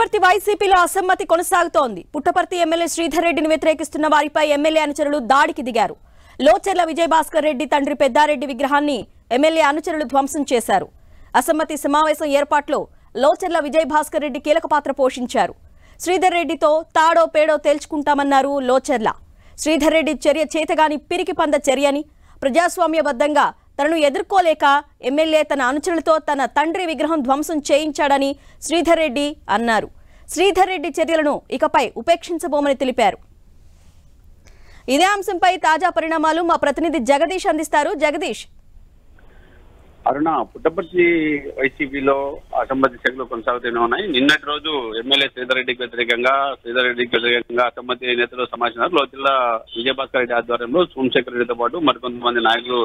పుట్టపర్తి వైసీపీలో అసమ్మతి కొనసాగుతోంది. పుట్టపర్తి ఎమ్మెల్యే శ్రీధర్ రెడ్డిని వ్యతిరేకిస్తున్న వారిపై ఎమ్మెల్యే అనుచరులు దాడికి దిగారు. లోచెర్ల విజయభాస్కర్ రెడ్డి తండ్రి పెద్దారెడ్డి విగ్రహాన్ని ఎమ్మెల్యే అనుచరులు ధ్వంసం చేశారు. అసమ్మతి సమావేశం ఏర్పాట్లో లోచెర్ల విజయభాస్కర్ రెడ్డి కీలక పాత్ర పోషించారు. శ్రీధర్ రెడ్డితో తాడో పేడో తేల్చుకుంటామన్నారు లోచెర్ల. శ్రీధర్ రెడ్డి చర్య చేతగాని పిరికి పంద చర్యని, ప్రజాస్వామ్యబద్ధంగా తనను ఎదుర్కోలేక ఎమ్మెల్యే తన అనుచరులతో తన తండ్రి విగ్రహం ధ్వంసం చేయించాడని శ్రీధర్ రెడ్డి అన్నారు. శ్రీధర్ రెడ్డి చర్యలను ఇకపై ఉపేక్షించబోమని తెలిపారు. ఇదే అంశంపై తాజా పరిణామాలు మా ప్రతినిధి జగదీష్ అందిస్తారు. జగదీష్. అరుణ, పుట్టపర్తి వైసీపీలో అసమ్మతి చర్యలు కొనసాగుతూనే ఉన్నాయి. నిన్నటి రోజు ఎమ్మెల్యే శ్రీధర్ రెడ్డికి వ్యతిరేకంగా అసమ్మతి నేతలు సమావేశం లోచెర్ల విజయభాస్కర్ రెడ్డి ఆధ్వర్యంలో సోమశేఖర్ రెడ్డితో పాటు మరికొంతమంది నాయకులు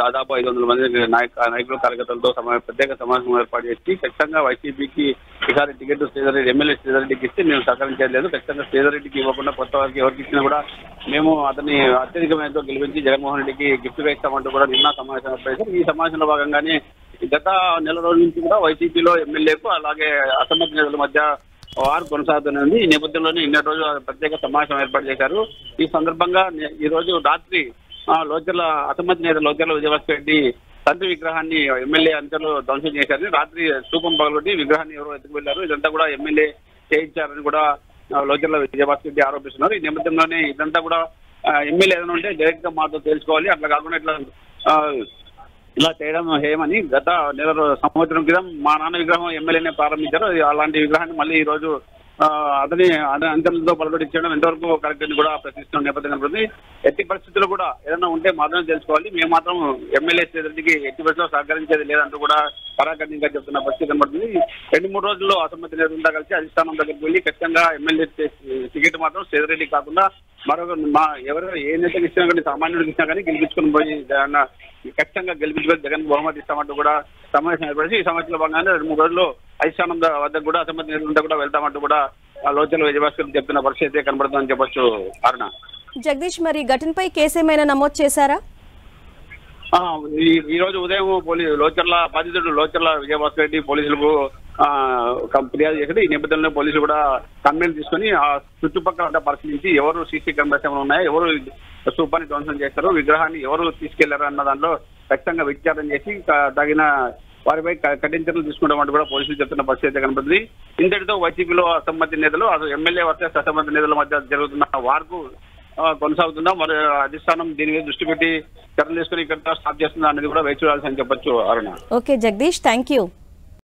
దాదాపు 500 మంది నాయకులు కార్యకర్తలతో ప్రత్యేక సమావేశం ఏర్పాటు చేసి ఖచ్చితంగా వైసీపీకి ఈసారి టికెట్ ఎమ్మెల్యే శ్రీధర్ రెడ్డికి ఇస్తే మేము సహకరించలేదు, ఖచ్చితంగా శ్రీధర్ రెడ్డికి ఇవ్వకుండా కొత్త వారికి ఎవరికి ఇచ్చినా కూడా మేము అతన్ని అత్యధికమైనతో గెలిపించి జగన్మోహన్ రెడ్డికి గిఫ్ట్ గా ఇస్తామంటూ కూడా నిన్న సమావేశం ఏర్పడేశారు. ఈ సమావేశంలో భాగంగానే గత నెల రోజుల నుంచి కూడా వైసీపీలో ఎమ్మెల్యేకు అలాగే అసమ్మతి నేతల మధ్య వారు కొనసాగుతూనే ఉంది. ఈ నేపథ్యంలోనే నిన్నటి రోజు ప్రత్యేక సమావేశం ఏర్పాటు చేశారు. ఈ సందర్భంగా ఈ రోజు రాత్రి లోచెర్ల అసమ్మతి నేత లోచెర్ల విజయభాస్కర్ రెడ్డి తండ్రి విగ్రహాన్ని ఎమ్మెల్యే అంచలు ధ్వంసం చేశారని, రాత్రి స్థూపం పగలగొట్టి విగ్రహాన్ని ఎవరో ఎత్తుకు వెళ్లారు, ఇదంతా కూడా ఎమ్మెల్యే చేయించారని కూడా లోచెర్ల విజయభాస్కర్ రెడ్డి ఆరోపిస్తున్నారు. ఈ నేపథ్యంలోనే ఇదంతా కూడా ఎమ్మెల్యే ఏదైనా ఉంటే డైరెక్ట్ గా మాతో తెలుసుకోవాలి, అట్లా కాకుండా ఇలా చేయడం హేమని గత సంవత్సరం క్రితం మా నాన్న విగ్రహం ఎమ్మెల్యేనే ప్రారంభించారు. అలాంటి విగ్రహాన్ని మళ్ళీ ఈ రోజు అతని అంచనలతో పలకరించడం ఎంతవరకు కరెక్ట్ అని కూడా ప్రశ్నిస్తున్న నేపథ్యం కనబడుతుంది. ఎట్టి పరిస్థితుల్లో కూడా ఏదైనా ఉంటే మాత్రమే తెలుసుకోవాలి, మేము మాత్రం ఎమ్మెల్యే శ్రీధర్కి ఎట్టి పరిస్థితుల్లో సహకరించేది లేదంటూ కూడా కరాఖండిగా చెప్తున్న పరిస్థితి కనబడుతుంది. 2-3 రోజుల్లో అసమ్మతి నేతలతో కలిసి అధిష్టానం దగ్గరికి వెళ్ళి ఖచ్చితంగా ఎమ్మెల్యే టికెట్ మాత్రం శ్రీధర్ రెడ్డికి కాకుండా మరొక ఎవరు ఏ నేతకి ఇచ్చినా కానీ సామాన్యుడికి ఇచ్చినా కానీ గెలిపించుకుని పోయి ఖచ్చితంగా గెలిపించుకొని జగన్ బహుమతి ఇస్తామంటూ కూడా సమావేశం ఏర్పడి ఈ సమావేశంలో భాగంగానే 2-3 రోజుల్లో అధిష్టానం వద్దకు కూడా అసమ్మతి నేతలంతా కూడా వెళ్తామంటూ కూడా లోచెర్ల విజయభాస్కర్ చెప్తున్న పరిస్థితి కనబడుతుందని చెప్పొచ్చు. అరుణ. జగదీష్, మరి ఘటనపై కేసు ఏమైనా నమోదు చేశారా? ఈ రోజు ఉదయం లోచెర్ల బాధితుడు లోచెర్ల విజయభాస్కర్ రెడ్డి పోలీసులకు ఫిర్యాదు చేశారు. ఈ నేపథ్యంలో పోలీసులు కూడా కంప్లైంట్ తీసుకుని ఆ చుట్టుపక్కల పరిశీలించి ఎవరు సీసీ కెమెరాస్ ఉన్నాయో, ఎవరు స్థూపాన్ని ధ్వంసం చేస్తారు, విగ్రహాన్ని ఎవరు తీసుకెళ్లారు అన్న దాంట్లో ఖచ్చితంగా విచారణ చేసి తగిన వారిపై కఠిన చర్యలు తీసుకుంటాం అంటూ కూడా పోలీసులు చెప్తున్న పరిస్థితి కనబడుతుంది. ఇంతటితో వైసీపీలో అసమ్మతి నేతలు ఎమ్మెల్యే వర్సెస్ అసమ్మతి నేతల మధ్య జరుగుతున్న వార్కు కొనసాగుతుందా, మరి అధిష్టానం దీని మీద దృష్టి పెట్టి చర్యలు తీసుకుని ఇక్కడ స్టాప్ చేస్తుందా అనేది కూడా వేచి చూడాల్సి అని చెప్పొచ్చు. Aruna. Okay Jagadish, thank you.